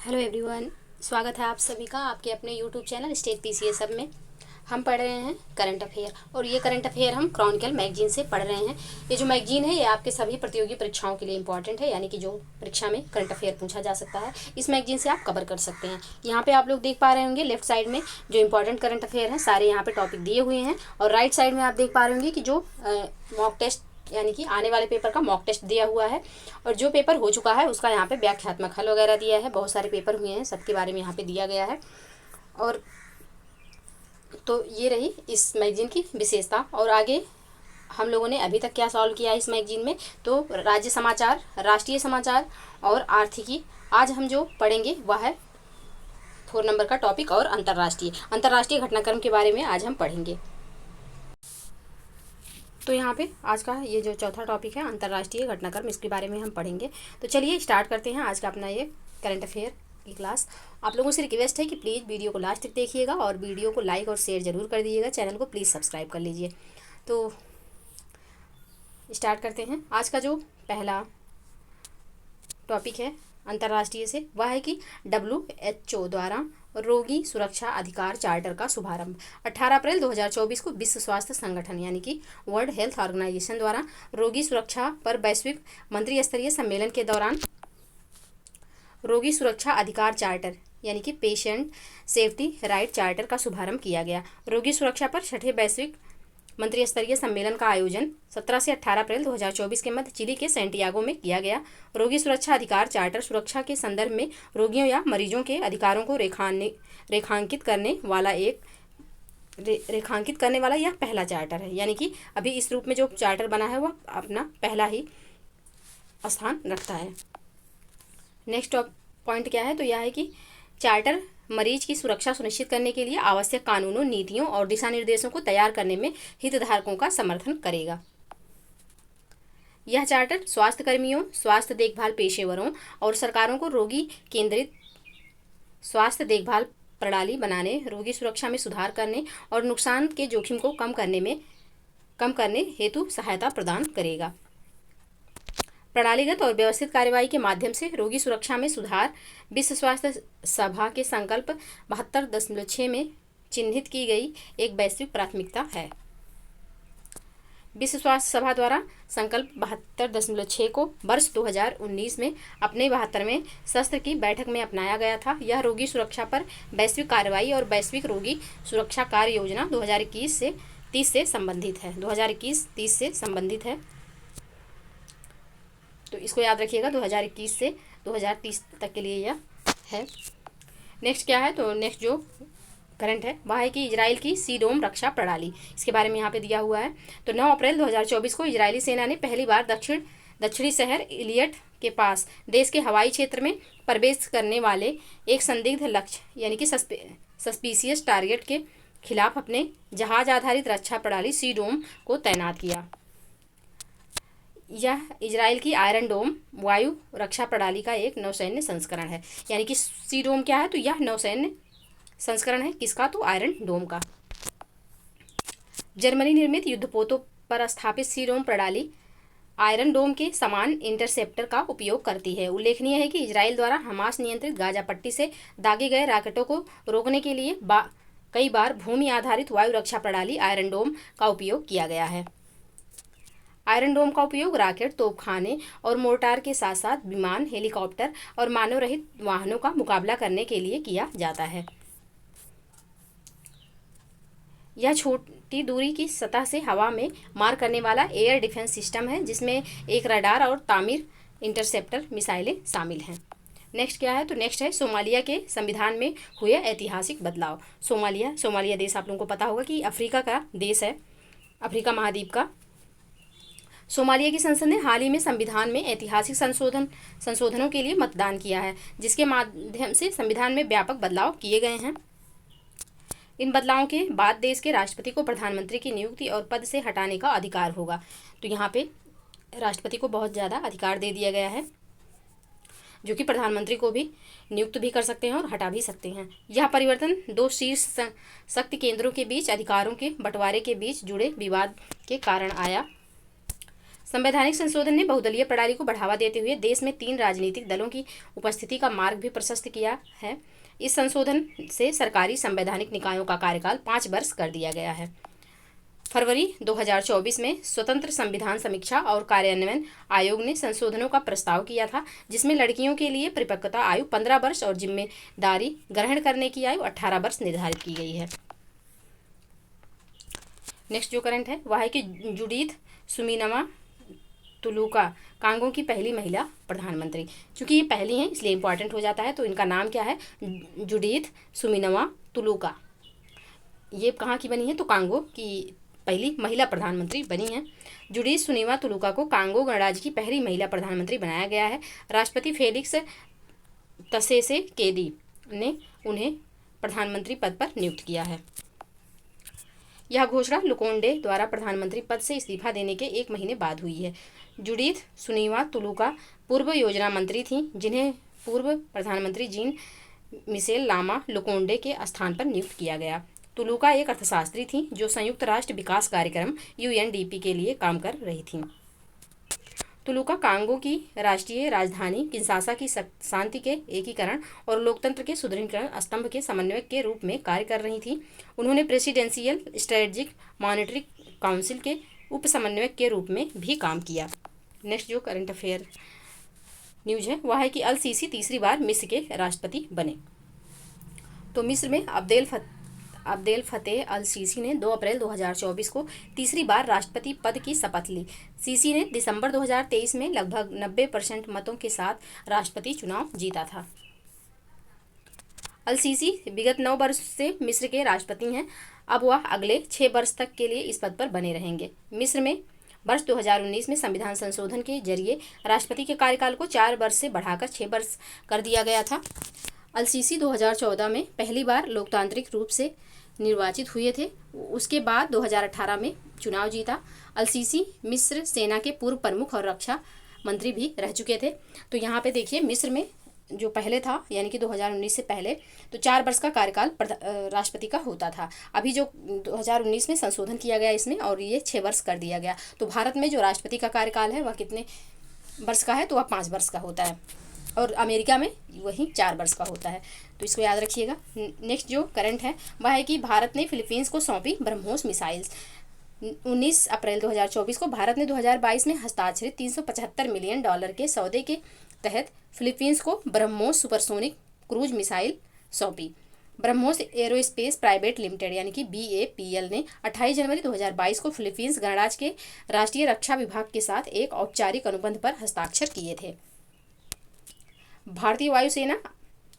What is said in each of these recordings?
Hello everyone, स्वागत है आप सभी का आपके अपने यूट्यूब चैनल स्टेट पीसीएस सब में। हम पढ़ रहे हैं करंट अफेयर और ये करंट अफेयर हम क्रॉनिकल मैगजीन से पढ़ रहे हैं। ये जो मैगजीन है ये आपके सभी प्रतियोगी परीक्षाओं के लिए इंपॉर्टेंट है, यानी कि जो परीक्षा में करंट अफेयर पूछा जा सकता है इस मैगजीन से आप कवर कर सकते हैं। यहाँ पे आप लोग देख पा रहे होंगे लेफ्ट साइड में जो इंपॉर्टेंट करंट अफेयर हैं सारे यहाँ पे टॉपिक दिए हुए हैं, और राइट साइड में आप देख पा रहे होंगे कि जो मॉक टेस्ट यानी कि आने वाले पेपर का मॉक टेस्ट दिया हुआ है, और जो पेपर हो चुका है उसका यहाँ पे व्याख्यात्मक हल वगैरह दिया है। बहुत सारे पेपर हुए हैं, सबके बारे में यहाँ पे दिया गया है। और तो ये रही इस मैगजीन की विशेषता। और आगे हम लोगों ने अभी तक क्या सॉल्व किया है इस मैगजीन में, तो राज्य समाचार, राष्ट्रीय समाचार और आर्थिकी। आज हम जो पढ़ेंगे वह है 4 नंबर का टॉपिक और अंतर्राष्ट्रीय घटनाक्रम के बारे में आज हम पढ़ेंगे। तो यहाँ पे आज का ये जो चौथा टॉपिक है अंतर्राष्ट्रीय घटनाक्रम, इसके बारे में हम पढ़ेंगे। तो चलिए स्टार्ट करते हैं आज का अपना ये करंट अफेयर की क्लास। आप लोगों से रिक्वेस्ट है कि प्लीज़ वीडियो को लास्ट तक देखिएगा और वीडियो को लाइक और शेयर ज़रूर कर दीजिएगा, चैनल को प्लीज़ सब्सक्राइब कर लीजिए। तो स्टार्ट करते हैं। आज का जो पहला टॉपिक है अंतर्राष्ट्रीय से, वह है कि WHO द्वारा रोगी सुरक्षा अधिकार चार्टर का शुभारंभ। 18 अप्रैल 2024 को विश्व स्वास्थ्य संगठन यानी कि वर्ल्ड हेल्थ ऑर्गेनाइजेशन द्वारा रोगी सुरक्षा पर वैश्विक मंत्री स्तरीय सम्मेलन के दौरान रोगी सुरक्षा अधिकार चार्टर यानी कि पेशेंट सेफ्टी राइट चार्टर का शुभारंभ किया गया। रोगी सुरक्षा पर छठे वैश्विक मंत्री स्तरीय सम्मेलन का आयोजन 17 से 18 अप्रैल 2024 के मध्य चिली के सेंटियागो में किया गया। रोगी सुरक्षा अधिकार चार्टर सुरक्षा के संदर्भ में रोगियों या मरीजों के अधिकारों को रेखांकित करने वाला यह पहला चार्टर है, यानी कि अभी इस रूप में जो चार्टर बना है वह अपना पहला ही स्थान रखता है। नेक्स्ट पॉइंट क्या है, तो यह है कि चार्टर मरीज की सुरक्षा सुनिश्चित करने के लिए आवश्यक कानूनों, नीतियों और दिशा निर्देशों को तैयार करने में हितधारकों का समर्थन करेगा। यह चार्टर स्वास्थ्य कर्मियों, स्वास्थ्य देखभाल पेशेवरों और सरकारों को रोगी केंद्रित स्वास्थ्य देखभाल प्रणाली बनाने, रोगी सुरक्षा में सुधार करने और नुकसान के जोखिम को कम करने हेतु सहायता प्रदान करेगा। प्रणालीगत और व्यवस्थित कार्रवाई के माध्यम से रोगी सुरक्षा में सुधार विश्व स्वास्थ्य सभा के संकल्प 72.6 में चिन्हित की गई एक वैश्विक प्राथमिकता है। विश्व स्वास्थ्य सभा द्वारा संकल्प 72.6 को वर्ष 2019 में अपने 72वें सत्र की बैठक में अपनाया गया था। यह रोगी सुरक्षा पर वैश्विक कार्रवाई और वैश्विक रोगी सुरक्षा कार्य योजना 2021 से 30 से संबंधित है। 2021-30 से संबंधित है, तो इसको याद रखिएगा। 2021 से 2030 तक के लिए यह है। नेक्स्ट क्या है, तो नेक्स्ट जो करंट है वह है कि इजराइल की सीडोम रक्षा प्रणाली, इसके बारे में यहाँ पे दिया हुआ है। तो 9 अप्रैल 2024 को इजरायली सेना ने पहली बार दक्षिणी शहर इलियट के पास देश के हवाई क्षेत्र में प्रवेश करने वाले एक संदिग्ध लक्ष्य यानी कि सस्पिशियस टारगेट के खिलाफ अपने जहाज आधारित रक्षा प्रणाली सीडोम को तैनात किया। यह इजराइल की आयरन डोम वायु रक्षा प्रणाली का एक नौसैन्य संस्करण है, यानी कि सीडोम क्या है, तो यह नौसैन्य संस्करण है किसका, तो आयरन डोम का। जर्मनी निर्मित युद्धपोतों पर स्थापित सीडोम प्रणाली आयरन डोम के समान इंटरसेप्टर का उपयोग करती है। उल्लेखनीय है कि इजराइल द्वारा हमास नियंत्रित गाजा पट्टी से दागे गए रॉकेटों को रोकने के लिए कई बार भूमि आधारित वायु रक्षा प्रणाली आयरन डोम का उपयोग किया गया है। आयरन डोम का उपयोग रॉकेट, तोपखाने और मोर्टार के साथ साथ विमान, हेलीकॉप्टर और मानव रहित वाहनों का मुकाबला करने के लिए किया जाता है। यह छोटी दूरी की सतह से हवा में मार करने वाला एयर डिफेंस सिस्टम है, जिसमें एक रडार और तामीर इंटरसेप्टर मिसाइलें शामिल हैं। नेक्स्ट क्या है, तो नेक्स्ट है सोमालिया के संविधान में हुए ऐतिहासिक बदलाव। सोमालिया देश आप लोगों को पता होगा कि अफ्रीका का देश है, अफ्रीका महाद्वीप का। सोमालिया की संसद ने हाल ही में संविधान में ऐतिहासिक संशोधनों के लिए मतदान किया है, जिसके माध्यम से संविधान में व्यापक बदलाव किए गए हैं। इन बदलावों के बाद देश के राष्ट्रपति को प्रधानमंत्री की नियुक्ति और पद से हटाने का अधिकार होगा। तो यहाँ पे राष्ट्रपति को बहुत ज़्यादा अधिकार दे दिया गया है, जो कि प्रधानमंत्री को भी नियुक्त भी कर सकते हैं और हटा भी सकते हैं। यह परिवर्तन 2 शीर्ष शक्ति केंद्रों के बीच अधिकारों के बंटवारे के बीच जुड़े विवाद के कारण आया। संवैधानिक संशोधन ने बहुदलीय प्रणाली को बढ़ावा देते हुए देश में 3 राजनीतिक दलों की उपस्थिति का मार्ग भी प्रशस्त किया है। इस संशोधन से सरकारी संवैधानिक निकायों का कार्यकाल 5 वर्ष कर दिया गया है। फरवरी 2024 में स्वतंत्र संविधान समीक्षा और कार्यान्वयन आयोग ने संशोधनों का प्रस्ताव किया था, जिसमें लड़कियों के लिए परिपक्वता आयु 15 वर्ष और जिम्मेदारी ग्रहण करने की आयु 18 वर्ष निर्धारित की गई है। नेक्स्ट जो करंट है वह है कि जुडीथ सुमीनवा तुलुका कांगो की पहली महिला प्रधानमंत्री। चूंकि ये पहली हैं इसलिए इंपॉर्टेंट हो जाता है, तो इनका नाम क्या है, जुडीथ सुमीनवा तुलुका। ये कहाँ की बनी है, तो कांगो की पहली महिला प्रधानमंत्री बनी हैं। जुडीथ सुनीवा तुलुका को कांगो गणराज्य की पहली महिला प्रधानमंत्री बनाया गया है। राष्ट्रपति फेलिक्स त्शेसेकेदी ने उन्हें प्रधानमंत्री पद पर नियुक्त किया है। यह घोषणा लुकोंडे द्वारा प्रधानमंत्री पद से इस्तीफा देने के 1 महीने बाद हुई है। जुडीथ सुनीवा तुलुका पूर्व योजना मंत्री थीं, जिन्हें पूर्व प्रधानमंत्री जीन मिशेल लामा लुकोंडे के स्थान पर नियुक्त किया गया। तुलुका एक अर्थशास्त्री थीं जो संयुक्त राष्ट्र विकास कार्यक्रम UNDP के लिए काम कर रही थीं। तुलुका कांगो की राष्ट्रीय राजधानी किंशासा की शांति के एकीकरण और लोकतंत्र के सुदृढ़ीकरण स्तंभ के समन्वयक के रूप में कार्य कर रही थीं। उन्होंने प्रेसिडेंशियल स्ट्रेटेजिक मॉनिटरिंग काउंसिल के उप समन्वयक के रूप में भी काम किया। नेक्स्ट जो करंट अफेयर न्यूज है वह है कि अल सीसी तीसरी बार मिस्र के राष्ट्रपति बने। तो मिस्र में अब्देल फतेह अल सीसी ने 2 अप्रैल 2024 को तीसरी बार राष्ट्रपति पद की शपथ ली। सीसी ने दिसंबर 2023 में लगभग 90% मतों के साथ राष्ट्रपति चुनाव जीता था। अल सीसी विगत 9 वर्ष से मिस्र के राष्ट्रपति हैं। अब वह अगले 6 वर्ष तक के लिए इस पद पर बने रहेंगे। मिस्र में वर्ष 2019 में संविधान संशोधन के जरिए राष्ट्रपति के कार्यकाल को 4 वर्ष से बढ़ाकर 6 वर्ष कर दिया गया था। अल सीसी 2014 में पहली बार लोकतांत्रिक रूप से निर्वाचित हुए थे। उसके बाद 2018 में चुनाव जीता। अल सीसी मिस्र सेना के पूर्व प्रमुख और रक्षा मंत्री भी रह चुके थे। तो यहाँ पे देखिए मिस्र में जो पहले था यानी कि 2019 से पहले तो 4 वर्ष का कार्यकाल राष्ट्रपति का होता था। अभी जो 2019 में संशोधन किया गया इसमें और ये 6 वर्ष कर दिया गया। तो भारत में जो राष्ट्रपति का कार्यकाल है वह कितने वर्ष का है, तो वह 5 वर्ष का होता है और अमेरिका में वही 4 वर्ष का होता है। तो इसको याद रखिएगा। नेक्स्ट जो करंट है वह है कि भारत ने फिलीपींस को सौंपी ब्रह्मोस मिसाइल्स। 19 अप्रैल 2024 को भारत ने 2022 में हस्ताक्षरित $375 मिलियन के सौदे के तहत फिलीपींस को ब्रह्मोस सुपरसोनिक क्रूज मिसाइल सौंपी। ब्रह्मोस एरोस्पेस प्राइवेट लिमिटेड यानी कि BAPL ने 28 जनवरी 2022 को फिलीपींस गणराज्य के राष्ट्रीय रक्षा विभाग के साथ एक औपचारिक अनुबंध पर हस्ताक्षर किए थे। भारतीय वायुसेना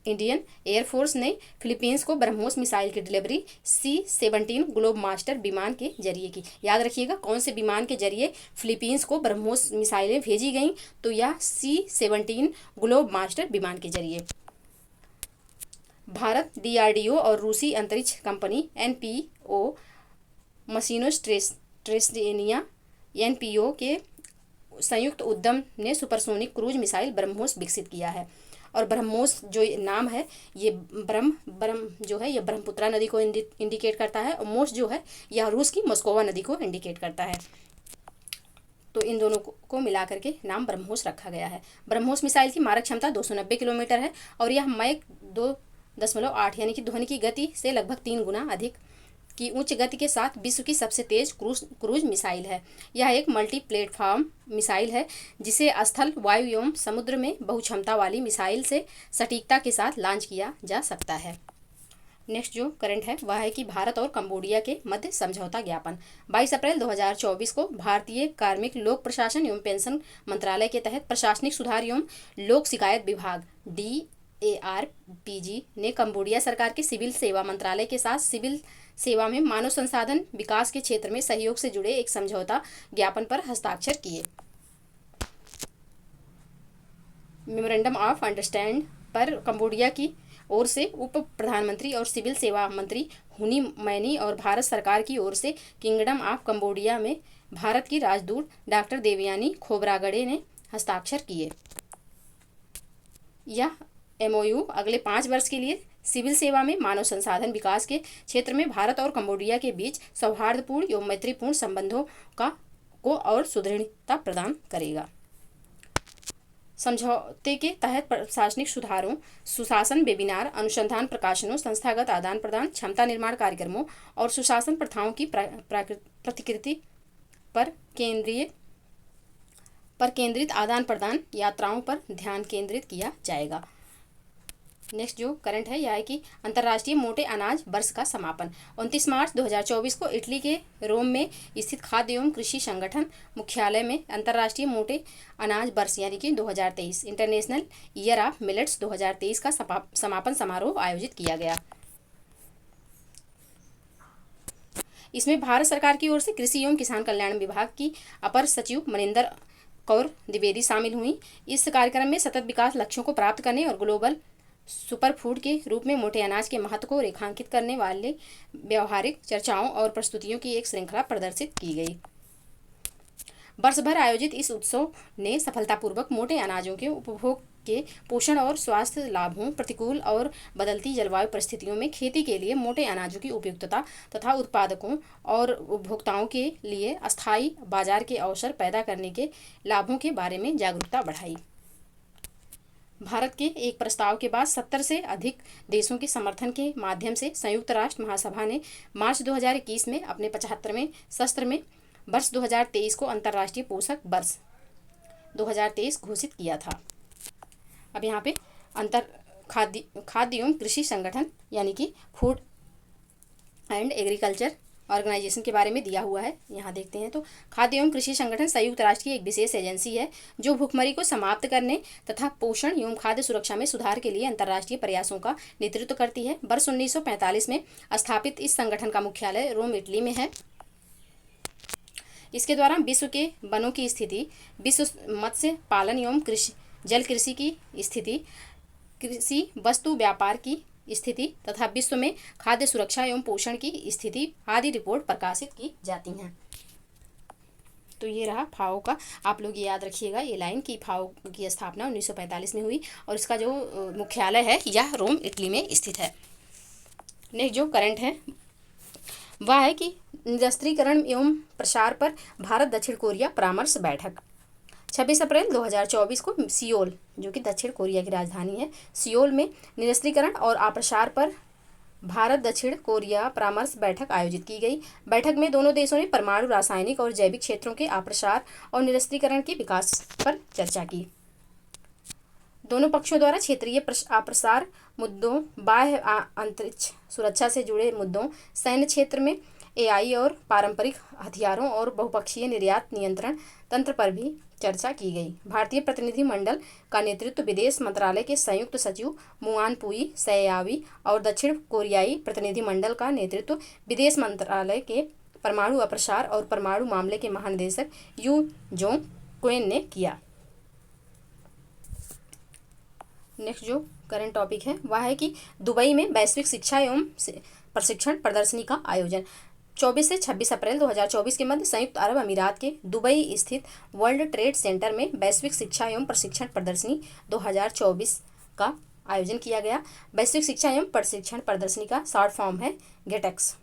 इंडियन एयरफोर्स ने फिलीपींस को ब्रह्मोस मिसाइल की डिलीवरी C-17 ग्लोब मास्टर विमान के जरिए की। याद रखिएगा कौन से विमान के जरिए फिलीपींस को ब्रह्मोस मिसाइलें भेजी गईं, तो यह C-17 ग्लोब मास्टर विमान के जरिए। भारत DRDO और रूसी अंतरिक्ष कंपनी NPO मशीनोस्ट्रेनिया NPO के संयुक्त उद्यम ने सुपरसोनिक क्रूज मिसाइल ब्रह्मोस विकसित किया है। और ब्रह्मोस जो नाम है ये ब्रह्म जो है ये ब्रह्मपुत्रा नदी को इंडिकेट करता है और मोस जो है यह रूस की मॉस्कोवा नदी को इंडिकेट करता है। तो इन दोनों को मिला करके नाम ब्रह्मोस रखा गया है। ब्रह्मोस मिसाइल की मारक क्षमता 290 किलोमीटर है और यह मैक 2.8 यानी कि ध्वनि की गति से लगभग 3 गुना अधिक की उच्च गति के साथ विश्व की सबसे तेज क्रूज मिसाइल है। यह एक मल्टी प्लेटफॉर्म मिसाइल है जिसे स्थल, वायु एवं समुद्र में बहुक्षमता वाली मिसाइल से सटीकता के साथ लॉन्च किया जा सकता है। नेक्स्ट जो करंट है वह है कि भारत और कंबोडिया के मध्य समझौता ज्ञापन। 22 अप्रैल 2024 को भारतीय कार्मिक लोक प्रशासन एवं पेंशन मंत्रालय के तहत प्रशासनिक सुधार एवं लोक शिकायत विभाग DARPG ने कंबोडिया सरकार के सिविल सेवा मंत्रालय के साथ सिविल सेवा में मानव संसाधन विकास के क्षेत्र में सहयोग से जुड़े एक समझौता ज्ञापन पर हस्ताक्षर किए। मेमोरेंडम ऑफ अंडरस्टैंड पर कंबोडिया की ओर से उप प्रधानमंत्री और सिविल सेवा मंत्री हुनी मैनी और भारत सरकार की ओर से किंगडम ऑफ कंबोडिया में भारत की राजदूत डॉक्टर देवयानी खोबरागड़े ने हस्ताक्षर किए। यह MOU अगले 5 वर्ष के लिए सिविल सेवा में मानव संसाधन विकास के क्षेत्र में भारत और कंबोडिया के बीच सौहार्दपूर्ण एवं मैत्रीपूर्ण संबंधों को और सुदृढ़ता प्रदान करेगा। समझौते के तहत प्रशासनिक सुधारों, सुशासन वेबिनार, अनुसंधान प्रकाशनों, संस्थागत आदान प्रदान, क्षमता निर्माण कार्यक्रमों और सुशासन प्रथाओं की प्रतिकृति पर केंद्रित आदान प्रदान यात्राओं पर ध्यान केंद्रित किया जाएगा। नेक्स्ट जो करंट है यह है कि अंतर्राष्ट्रीय मोटे अनाज वर्ष का समापन 29 मार्च 2024 को इटली के रोम में स्थित खाद्य एवं कृषि संगठन मुख्यालय में अंतर्राष्ट्रीय मोटे अनाज वर्ष यानी कि 2023 इंटरनेशनल ईयर ऑफ मिलेट्स 2023 का समापन समारोह आयोजित किया गया। इसमें भारत सरकार की ओर से कृषि एवं किसान कल्याण विभाग की अपर सचिव मनिंदर कौर द्विवेदी शामिल हुई। इस कार्यक्रम में सतत विकास लक्ष्यों को प्राप्त करने और ग्लोबल सुपर फूड के रूप में मोटे अनाज के महत्व को रेखांकित करने वाले व्यावहारिक चर्चाओं और प्रस्तुतियों की एक श्रृंखला प्रदर्शित की गई। वर्ष भर आयोजित इस उत्सव ने सफलतापूर्वक मोटे अनाजों के उपभोग के पोषण और स्वास्थ्य लाभों, प्रतिकूल और बदलती जलवायु परिस्थितियों में खेती के लिए मोटे अनाजों की उपयुक्तता तथा उत्पादकों और उपभोक्ताओं के लिए अस्थायी बाजार के अवसर पैदा करने के लाभों के बारे में जागरूकता बढ़ाई। भारत के एक प्रस्ताव के बाद 70 से अधिक देशों के समर्थन के माध्यम से संयुक्त राष्ट्र महासभा ने मार्च 2021 में अपने 75वें सत्र में वर्ष 2023 को अंतर्राष्ट्रीय पोषक वर्ष 2023 घोषित किया था। अब यहाँ पे खाद्य एवं कृषि संगठन यानी कि फूड एंड एग्रीकल्चर ऑर्गेनाइजेशन के बारे में दिया हुआ है। यहाँ देखते हैं तो खाद्य एवं कृषि संगठन संयुक्त राष्ट्र की एक विशेष एजेंसी है जो भूखमरी को समाप्त करने तथा पोषण एवं खाद्य सुरक्षा में सुधार के लिए अंतर्राष्ट्रीय प्रयासों का नेतृत्व करती है। वर्ष 1945 में स्थापित इस संगठन का मुख्यालय रोम, इटली में है। इसके द्वारा विश्व के वनों की स्थिति, विश्व मत्स्य पालन एवं जल कृषि की स्थिति, कृषि वस्तु व्यापार की स्थिति तथा विश्व में खाद्य सुरक्षा एवं पोषण की स्थिति आदि रिपोर्ट प्रकाशित की जाती हैं। तो ये रहा फाओ का। आप लोग याद रखिएगा ये लाइन कि फाओ की स्थापना 1945 में हुई और इसका जो मुख्यालय है यह रोम, इटली में स्थित है। नेक्स्ट जो करंट है वह है कि निरस्त्रीकरण एवं प्रसार पर भारत दक्षिण कोरिया परामर्श बैठक 26 अप्रैल 2024 को सियोल, जो कि दक्षिण कोरिया की राजधानी है, सियोल में निरस्त्रीकरण और अप्रसार पर भारत दक्षिण कोरिया परामर्श बैठक आयोजित की गई। बैठक में दोनों देशों ने परमाणु, रासायनिक और जैविक क्षेत्रों के अप्रसार और निरस्त्रीकरण के विकास पर चर्चा की। दोनों पक्षों द्वारा क्षेत्रीय अप्रसार मुद्दों, बाह्य अंतरिक्ष सुरक्षा से जुड़े मुद्दों, सैन्य क्षेत्र में एआई और पारंपरिक हथियारों और बहुपक्षीय निर्यात नियंत्रण तंत्र पर भी चर्चा की गई। भारतीय प्रतिनिधि मंडल का नेतृत्व विदेश मंत्रालय के संयुक्त सचिव मुआन पुई सयावी और दक्षिण कोरियाई प्रतिनिधि मंडल का नेतृत्व विदेश मंत्रालय के परमाणु अप्रसार और परमाणु मामले के महानिदेशक यू जोंग क्वेन ने किया। नेक्स्ट जो करंट टॉपिक है वह है कि दुबई में वैश्विक शिक्षा एवं प्रशिक्षण प्रदर्शनी का आयोजन 24 से 26 अप्रैल 2024 के मध्य संयुक्त अरब अमीरात के दुबई स्थित वर्ल्ड ट्रेड सेंटर में वैश्विक शिक्षा एवं प्रशिक्षण प्रदर्शनी 2024 का आयोजन किया गया। वैश्विक शिक्षा एवं प्रशिक्षण प्रदर्शनी का शॉर्ट फॉर्म है गेटेक्स।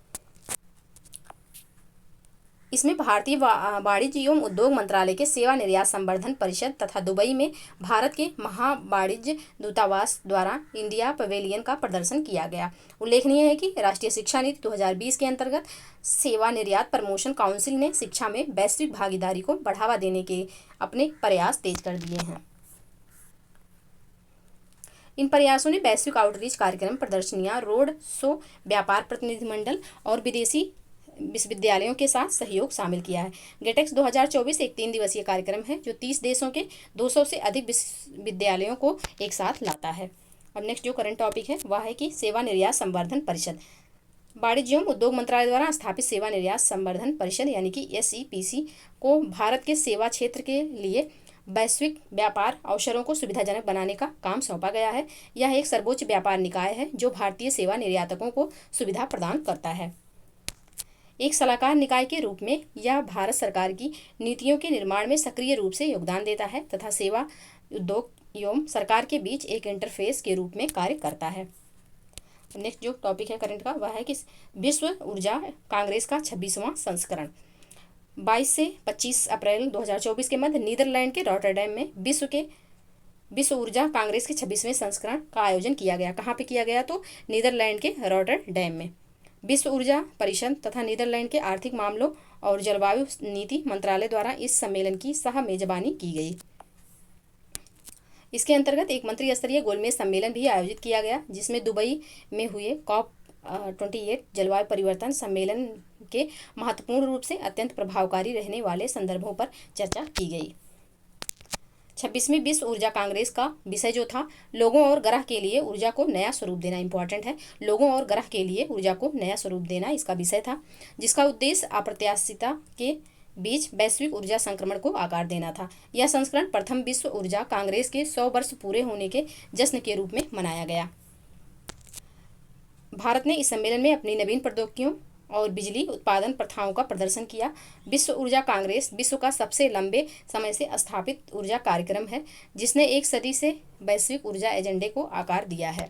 इसमें भारतीय वाणिज्य एवं उद्योग मंत्रालय के सेवा निर्यात संवर्धन परिषद तथा दुबई में भारत के महावाणिज्य दूतावास द्वारा इंडिया पवेलियन का प्रदर्शन किया गया। उल्लेखनीय है कि राष्ट्रीय शिक्षा नीति 2020 के अंतर्गत सेवा निर्यात प्रमोशन काउंसिल ने शिक्षा में वैश्विक भागीदारी को बढ़ावा देने के अपने प्रयास तेज कर दिए हैं। इन प्रयासों ने वैश्विक आउटरीच कार्यक्रम, प्रदर्शनियां, रोड शो, व्यापार प्रतिनिधिमंडल और विदेशी विश्वविद्यालयों के साथ सहयोग शामिल किया है। गेटेक्स 2024 एक 3 दिवसीय कार्यक्रम है जो 30 देशों के 200 से अधिक विश्वविद्यालयों को एक साथ लाता है। अब नेक्स्ट जो करंट टॉपिक है वह है कि सेवा निर्यात संवर्धन परिषद। वाणिज्य एवं उद्योग मंत्रालय द्वारा स्थापित सेवा निर्यात संवर्धन परिषद यानी कि SEPC को भारत के सेवा क्षेत्र के लिए वैश्विक व्यापार अवसरों को सुविधाजनक बनाने का काम सौंपा गया है। यह एक सर्वोच्च व्यापार निकाय है जो भारतीय सेवा निर्यातकों को सुविधा प्रदान करता है। एक सलाहकार निकाय के रूप में यह भारत सरकार की नीतियों के निर्माण में सक्रिय रूप से योगदान देता है तथा सेवा उद्योग एवं सरकार के बीच एक इंटरफेस के रूप में कार्य करता है। नेक्स्ट जो टॉपिक है करंट का वह है कि विश्व ऊर्जा कांग्रेस का 26वां संस्करण 22 से 25 अप्रैल 2024 के मध्य नीदरलैंड के रॉटरडैम में विश्व ऊर्जा कांग्रेस के 26वें संस्करण का आयोजन किया गया। कहाँ पे किया गया? तो नीदरलैंड के रॉटरडैम में। विश्व ऊर्जा परिषद तथा नीदरलैंड के आर्थिक मामलों और जलवायु नीति मंत्रालय द्वारा इस सम्मेलन की सह मेजबानी की गई। इसके अंतर्गत एक मंत्री स्तरीय गोलमेज सम्मेलन भी आयोजित किया गया, जिसमें दुबई में हुए COP28 जलवायु परिवर्तन सम्मेलन के महत्वपूर्ण रूप से अत्यंत प्रभावकारी रहने वाले संदर्भों पर चर्चा की गई। 26वीं विश्व ऊर्जा कांग्रेस का विषय जो था, लोगों और ग्रह के लिए ऊर्जा को नया स्वरूप देना इंपॉर्टेंट है। लोगों और ग्रह के लिए ऊर्जा को नया स्वरूप देना इसका विषय था, जिसका उद्देश्य अप्रत्याशितता के बीच वैश्विक ऊर्जा संक्रमण को आकार देना था। यह संस्करण प्रथम विश्व ऊर्जा कांग्रेस के 100 वर्ष पूरे होने के जश्न के रूप में मनाया गया। भारत ने इस सम्मेलन में अपनी नवीन प्रौद्योगिकियों और बिजली उत्पादन प्रथाओं का प्रदर्शन किया। विश्व ऊर्जा कांग्रेस विश्व का सबसे लंबे समय से स्थापित ऊर्जा कार्यक्रम है, जिसने एक सदी से वैश्विक ऊर्जा एजेंडे को आकार दिया है।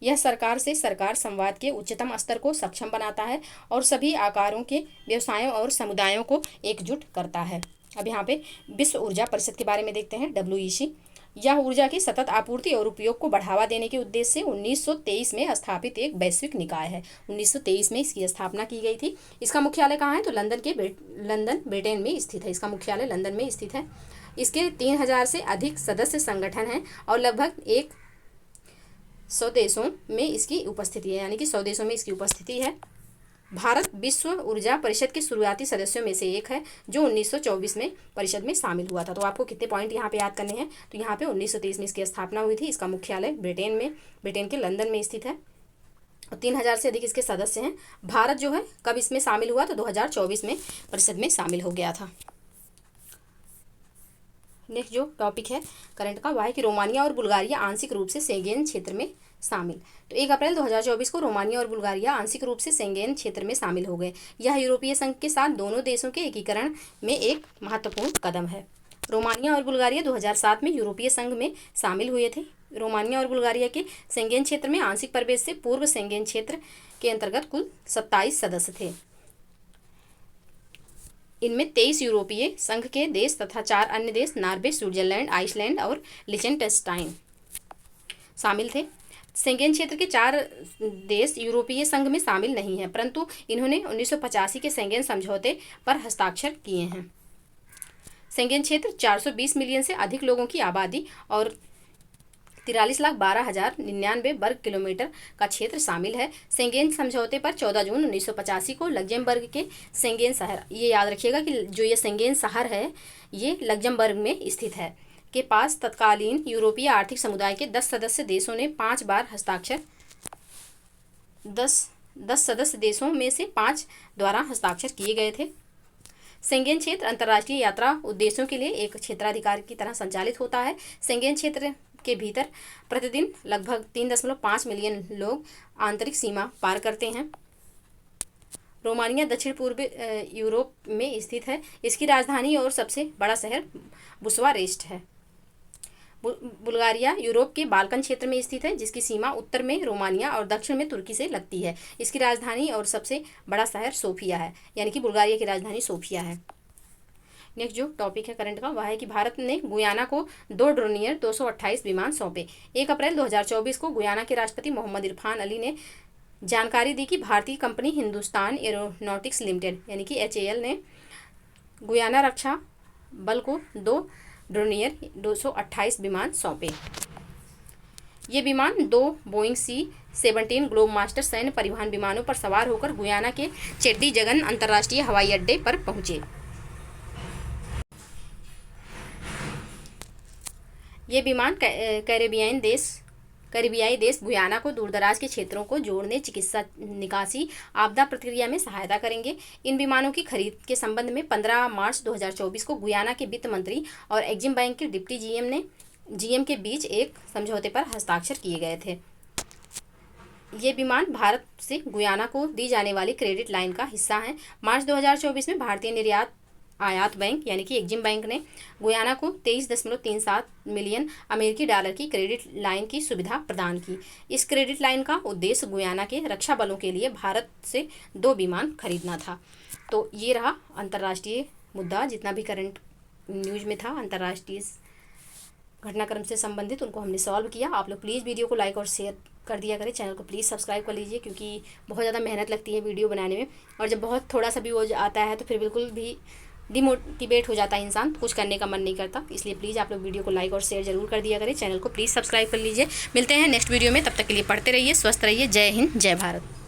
यह सरकार से सरकार संवाद के उच्चतम स्तर को सक्षम बनाता है और सभी आकारों के व्यवसायों और समुदायों को एकजुट करता है। अब यहाँ पे विश्व ऊर्जा परिषद के बारे में देखते हैं, WEC। यह ऊर्जा की सतत आपूर्ति और उपयोग को बढ़ावा देने के उद्देश्य से 1923 में स्थापित एक वैश्विक निकाय है। 1923 में इसकी स्थापना की गई थी। इसका मुख्यालय कहाँ है? तो लंदन ब्रिटेन में स्थित है। इसका मुख्यालय लंदन में स्थित है। इसके 3000 से अधिक सदस्य संगठन हैं और लगभग 100 देशों में इसकी उपस्थिति है, यानी कि 100 देशों में इसकी उपस्थिति है। भारत विश्व ऊर्जा परिषद के शुरुआती सदस्यों में से एक है, जो 1924 में परिषद में शामिल हुआ था। तो आपको कितने पॉइंट यहाँ पे याद करने हैं? तो यहाँ पे 1923 में इसकी स्थापना हुई थी। इसका मुख्यालय ब्रिटेन के लंदन में स्थित है और 3000 से अधिक इसके सदस्य हैं। भारत जो है कब इसमें शामिल हुआ? तो 2024 में परिषद में शामिल हो गया था। नेक्स्ट जो टॉपिक है करंट का, वह है कि रोमानिया और बुल्गारिया आंशिक रूप से शेंगेन क्षेत्र में शामिल। तो 1 अप्रैल 2024 को रोमानिया और बुल्गारिया आंशिक रूप से शेंगेन क्षेत्र में शामिल हो गए। यह यूरोपीय संघ के साथ दोनों देशों के एकीकरण में एक महत्वपूर्ण कदम है। रोमानिया और बुल्गारिया 2007 में यूरोपीय संघ में शामिल हुए थे। रोमानिया और बुल्गारिया के शेंगेन क्षेत्र में आंशिक प्रवेश से पूर्व शेंगेन क्षेत्र के अंतर्गत कुल 27 सदस्य थे। इनमें 23 यूरोपीय संघ के देश तथा 4 अन्य देश नॉर्वे, स्विट्जरलैंड, आइसलैंड और लिechtenstein शामिल थे। शेंगेन क्षेत्र के 4 देश यूरोपीय संघ में शामिल नहीं हैं, परंतु इन्होंने 1985 के शेंगेन समझौते पर हस्ताक्षर किए हैं। शेंगेन क्षेत्र 420 मिलियन से अधिक लोगों की आबादी और 43,12,099 वर्ग किलोमीटर का क्षेत्र शामिल है। शेंगेन समझौते पर 14 जून 1985 को लग्जमबर्ग के शेंगेन शहर, ये याद रखिएगा कि जो ये शेंगेन शहर है ये लग्जमबर्ग में स्थित है, के पास तत्कालीन यूरोपीय आर्थिक समुदाय के 10 सदस्य देशों ने 5 बार हस्ताक्षर 10 सदस्य देशों में से 5 द्वारा हस्ताक्षर किए गए थे। शेंगेन क्षेत्र अंतर्राष्ट्रीय यात्रा उद्देश्यों के लिए एक क्षेत्राधिकार की तरह संचालित होता है। शेंगेन क्षेत्र के भीतर प्रतिदिन लगभग 3.5 मिलियन लोग आंतरिक सीमा पार करते हैं। रोमानिया दक्षिण पूर्व यूरोप में स्थित है। इसकी राजधानी और सबसे बड़ा शहर बुस्वारेस्ट है। बुल्गारिया यूरोप के बाल्कन क्षेत्र में स्थित है, जिसकी सीमा उत्तर में रोमानिया और दक्षिण में तुर्की से लगती है। इसकी राजधानी और सबसे बड़ा शहर सोफिया है, यानी कि बुल्गारिया की राजधानी सोफिया है। नेक्स्ट जो टॉपिक है करंट का, वह है कि भारत ने गुयाना को 2 ड्रोनियर 228 विमान सौंपे। 1 अप्रैल 2024 को गुयाना के राष्ट्रपति मोहम्मद इरफान अली ने जानकारी दी कि भारतीय कंपनी हिंदुस्तान एरोनॉटिक्स लिमिटेड यानी कि HAL ने गुयाना रक्षा बल को 2 ड्रोनियर 228 विमान सौंपे। ये विमान 2 बोइंग C-17 ग्लोबमास्टर सैन्य परिवहन विमानों पर सवार होकर गुयाना के चेट्टी जगन अंतर्राष्ट्रीय हवाई अड्डे पर पहुंचे। ये विमान कैरेबियाई देश गुयाना को दूरदराज के क्षेत्रों को जोड़ने, चिकित्सा, निकासी, आपदा प्रतिक्रिया में सहायता करेंगे। इन विमानों की खरीद के संबंध में 15 मार्च 2024 को गुयाना के वित्त मंत्री और एग्जिम बैंक के डिप्टी GM के बीच एक समझौते पर हस्ताक्षर किए गए थे। ये विमान भारत से गुयाना को दी जाने वाली क्रेडिट लाइन का हिस्सा हैं। मार्च 2024 में भारतीय निर्यात आयात बैंक यानी कि एग्जिम बैंक ने गुयाना को 23.37 मिलियन अमेरिकी डॉलर की क्रेडिट लाइन की सुविधा प्रदान की। इस क्रेडिट लाइन का उद्देश्य गुयाना के रक्षा बलों के लिए भारत से 2 विमान खरीदना था। तो ये रहा अंतर्राष्ट्रीय मुद्दा, जितना भी करंट न्यूज़ में था अंतर्राष्ट्रीय घटनाक्रम से संबंधित, उनको हमने सॉल्व किया। आप लोग प्लीज़ वीडियो को लाइक और शेयर कर दिया करें, चैनल को प्लीज़ सब्सक्राइब कर लीजिए, क्योंकि बहुत ज़्यादा मेहनत लगती है वीडियो बनाने में, और जब बहुत थोड़ा सा भी वो आता है तो फिर बिल्कुल भी डिमोटिवेट हो जाता है इंसान, कुछ करने का मन नहीं करता। इसलिए प्लीज़ आप लोग वीडियो को लाइक और शेयर जरूर कर दिया करें, चैनल को प्लीज़ सब्सक्राइब कर लीजिए। मिलते हैं नेक्स्ट वीडियो में, तब तक के लिए पढ़ते रहिए, स्वस्थ रहिए। जय हिंद, जय भारत।